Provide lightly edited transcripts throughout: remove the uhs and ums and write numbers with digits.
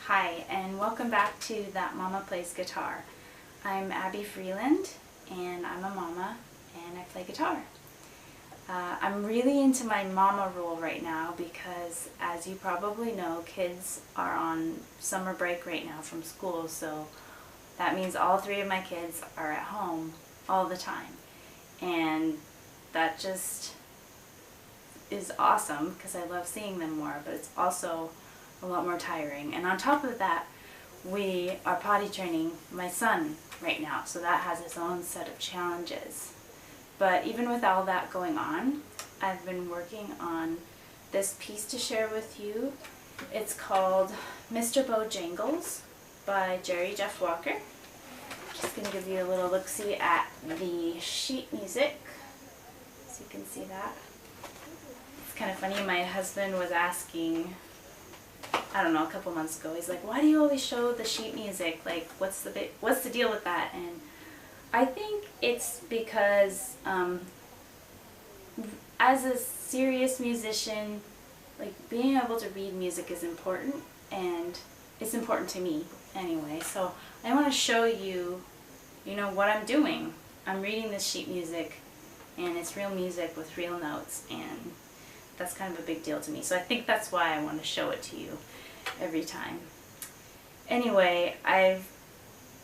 Hi, and welcome back to That Mama Plays Guitar. I'm Abby Freeland, and I'm a mama, and I play guitar. I'm really into my mama role right now because, as you probably know, kids are on summer break right now from school, so that means all three of my kids are at home all the time. And that just is awesome because I love seeing them more, but it's also a lot more tiring. And on top of that, we are potty training my son right now, so that has its own set of challenges. But even with all that going on, I've been working on this piece to share with you. It's called Mr. Bojangles by Jerry Jeff Walker. Just going to give you a little look-see at the sheet music, so you can see that. It's kind of funny, my husband was asking, I don't know, a couple months ago, he's like, why do you always show the sheet music? Like, what's the deal with that? And I think it's because as a serious musician, like, being able to read music is important, and it's important to me anyway. So I want to show you, what I'm doing. I'm reading this sheet music, and it's real music with real notes, and that's kind of a big deal to me. So I think that's why I want to show it to you every time. Anyway, I've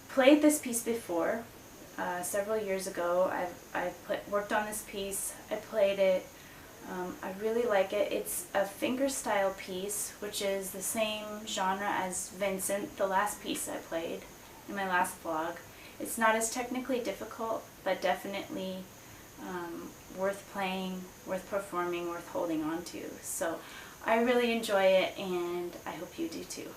played this piece before. Several years ago, I worked on this piece. I played it. I really like it. It's a fingerstyle piece, which is the same genre as Vincent, the last piece I played in my last vlog. It's not as technically difficult, but definitely worth playing, worth performing, worth holding on to. So I really enjoy it, and I hope you do too.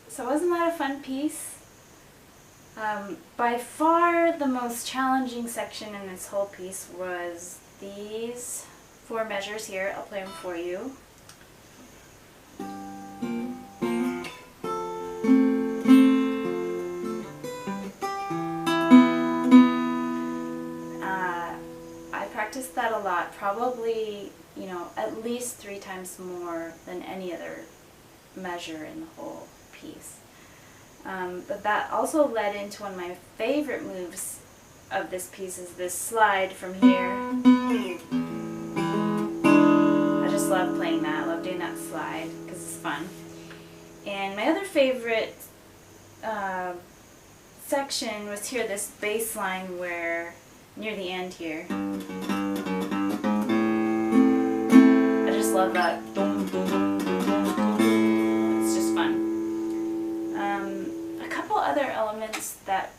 So wasn't that a fun piece? By far the most challenging section in this whole piece was these 4 measures here. I'll play them for you. I practice that a lot, probably, you know, at least 3 times more than any other measure in the whole piece. But that also led into one of my favorite moves of this piece is this slide from here. I just love playing that. I love doing that slide because it's fun. And my other favorite section was here, this bass line where, near the end here. I just love that. It's just fun. A couple other elements that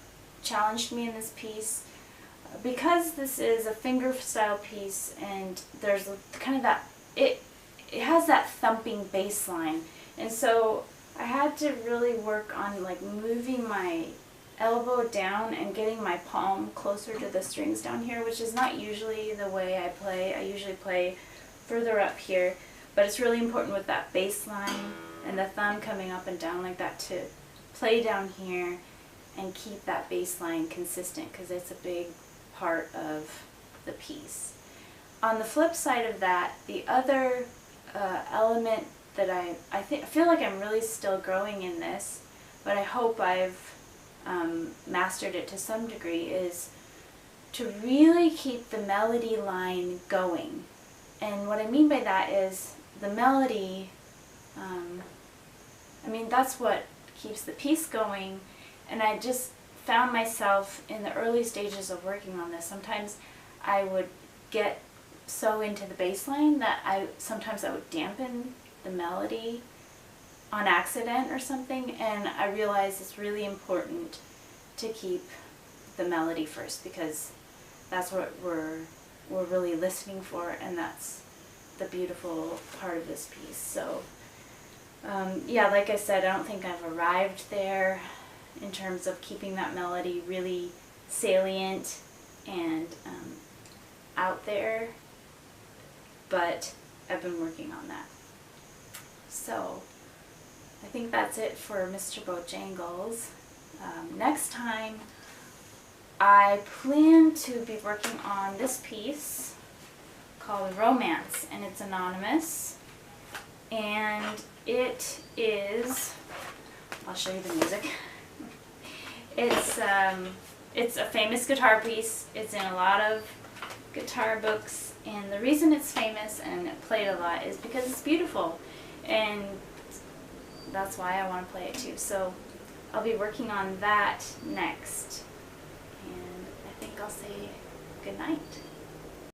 challenged me in this piece, because this is a fingerstyle piece and there's kind of that, it has that thumping bass line, and so I had to really work on like moving my elbow down and getting my palm closer to the strings down here, which is not usually the way I play. I usually play further up here, but it's really important with that bass line and the thumb coming up and down like that to play down here and keep that bass line consistent, because it's a big part of the piece. On the flip side of that, the other element that I feel like I'm really still growing in this, but I hope I've mastered it to some degree, is to really keep the melody line going. And what I mean by that is the melody, I mean, that's what keeps the piece going. And I just found myself in the early stages of working on this, sometimes I would get so into the bass line that sometimes I would dampen the melody on accident or something, and I realized it's really important to keep the melody first, because that's what we're really listening for, and that's the beautiful part of this piece. So yeah, like I said, I don't think I've arrived there in terms of keeping that melody really salient and out there, but I've been working on that. So I think that's it for Mr. Bojangles. Next time I plan to be working on this piece called Romance, and it's anonymous, and it is, I'll show you the music. It's a famous guitar piece. It's in a lot of guitar books, and the reason it's famous and played a lot is because it's beautiful, and that's why I want to play it too. So I'll be working on that next, and I think I'll say good night.